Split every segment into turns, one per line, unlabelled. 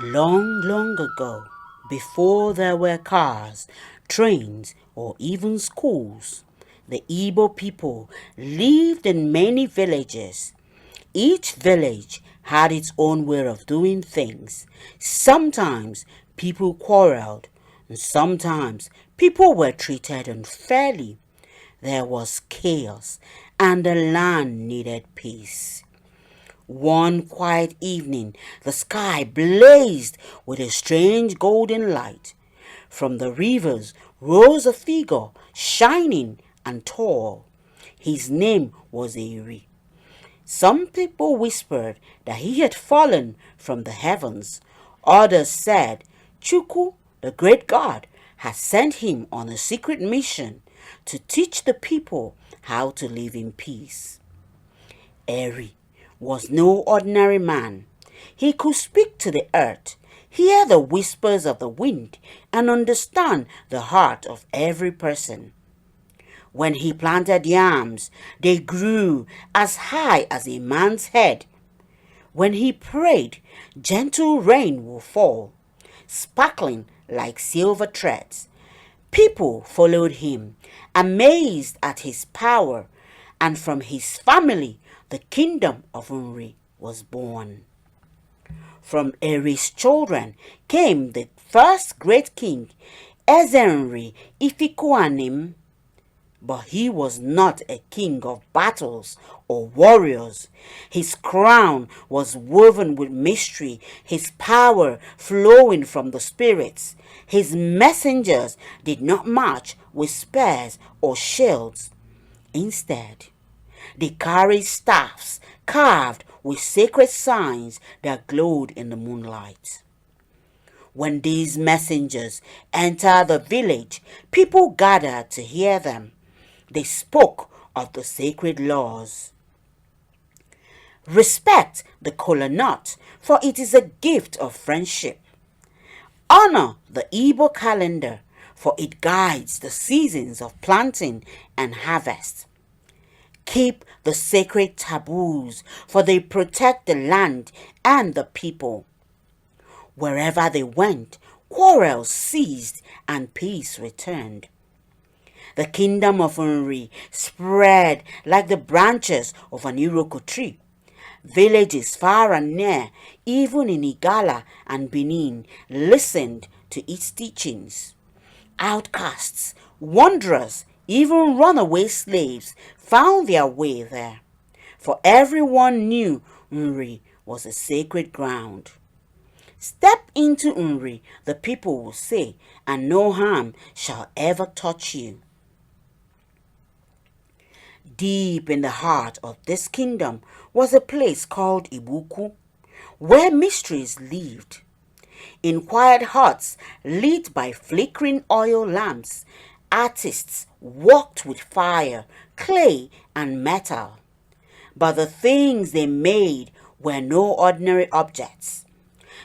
Long, long ago, before there were cars, trains, or even schools, the Igbo people lived in many villages. Each village had its own way of doing things. Sometimes people quarreled, and sometimes people were treated unfairly. There was chaos, and the land needed peace. One quiet evening, the sky blazed with a strange golden light. From the rivers rose a figure, shining and tall. His name was Eri. Some people whispered that he had fallen from the heavens. Others said, Chukwu, the great God, had sent him on a secret mission to teach the people how to live in peace. Eri was no ordinary man. He could speak to the earth, hear the whispers of the wind, and understand the heart of every person. When he planted yams, they grew as high as a man's head. When he prayed, gentle rain would fall, sparkling like silver threads. People followed him, amazed at his power, and from his family the kingdom of Nri was born. From Eri's children came the first great king, Ms.Emy.TheStoryteller. But he was not a king of battles or warriors. His crown was woven with mystery, his power flowing from the spirits. His messengers did not march with spears or shields. Instead, they carried staffs carved with sacred signs that glowed in the moonlight. When these messengers entered the village, people gathered to hear them. They spoke of the sacred laws. Respect the kola nut, for it is a gift of friendship. Honor the Igbo calendar, for it guides the seasons of planting and harvest. Keep the sacred taboos, for they protect the land and the people. Wherever they went, quarrels ceased and peace returned. The kingdom of Nri spread like the branches of an iroko tree. Villages far and near, even in Igala and Benin, listened to its teachings. Outcasts, wanderers, even runaway slaves found their way there. For everyone knew Nri was a sacred ground. Step into Nri, the people will say, and no harm shall ever touch you. Deep in the heart of this kingdom was a place called Ibuku, where mysteries lived. In quiet huts lit by flickering oil lamps, artists worked with fire, clay, and metal. But the things they made were no ordinary objects.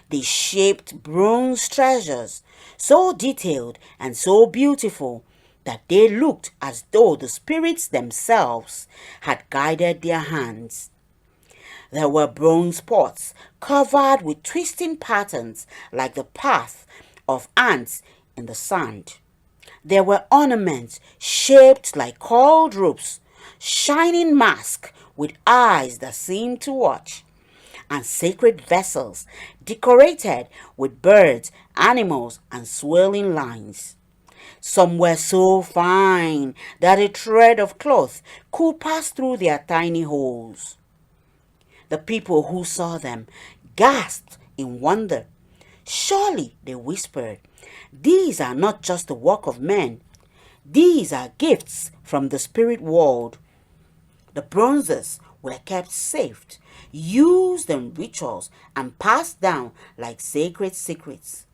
They shaped bronze treasures, so detailed and so beautiful that they looked as though the spirits themselves had guided their hands. There were bronze pots covered with twisting patterns like the path of ants in the sand. There were ornaments shaped like coiled ropes, shining masks with eyes that seemed to watch, and sacred vessels decorated with birds, animals, and swirling lines. Some were so fine that a thread of cloth could pass through their tiny holes. The people who saw them gasped in wonder. Surely, they whispered, these are not just the work of men. These are gifts from the spirit world. The bronzes were kept safe, used in rituals, and passed down like sacred secrets.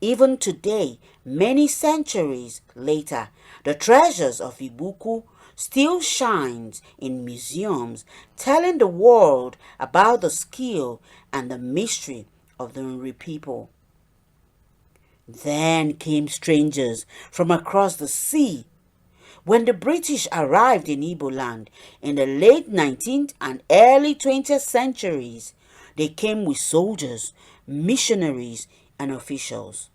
Even today, many centuries later, the treasures of Ibuku still shines in museums, telling the world about the skill and the mystery of the Nri people. Then came strangers from across the sea. When the British arrived in Igbo land in the late 19th and early 20th centuries, they came with soldiers, missionaries, and officials.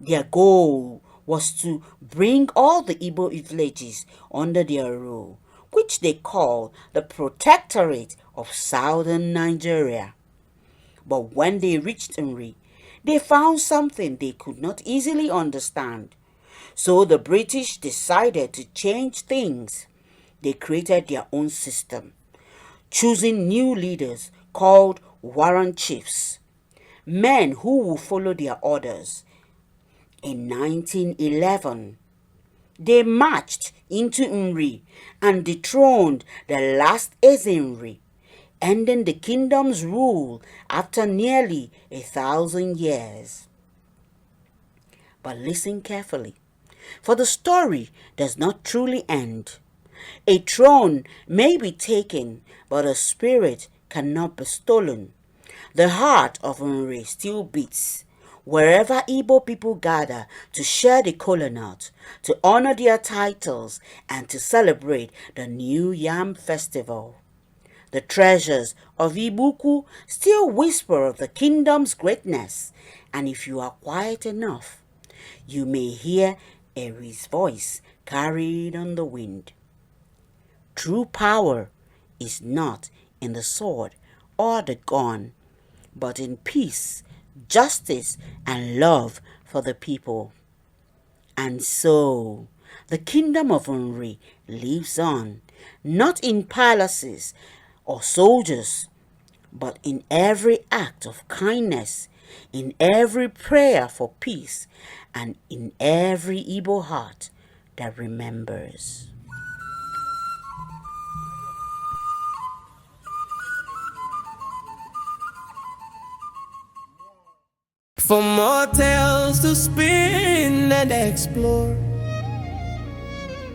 Their goal was to bring all the Igbo villages under their rule, which they called the Protectorate of Southern Nigeria. But when they reached Nri, they found something they could not easily understand. So the British decided to change things. They created their own system, choosing new leaders called warrant chiefs, men who would follow their orders. In 1911, they marched into Nri and dethroned the last Eze-Nri, ending the kingdom's rule after nearly 1,000 years. But listen carefully, for the story does not truly end. A throne may be taken, but a spirit cannot be stolen. The heart of Nri still beats wherever Igbo people gather to share the kola nut, to honor their titles, and to celebrate the New Yam Festival. The treasures of Ibuku still whisper of the kingdom's greatness, and if you are quiet enough, you may hear Eri's voice carried on the wind. True power is not in the sword or the gun, but in peace, justice, and love for the people. And so, the kingdom of Nri lives on, not in palaces or soldiers, but in every act of kindness, in every prayer for peace, and in every Igbo heart that remembers.
For more tales to spin and explore,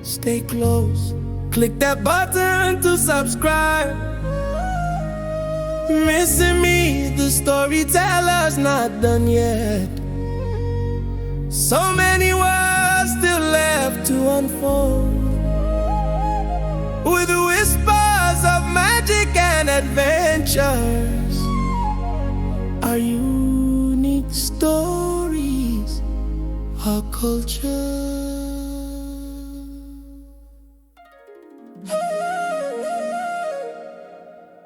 stay close, click that button to subscribe. Ms.Emy, the storyteller's not done yet. So many words still left to unfold, with whispers of magic and adventures. Our unique stories, our culture.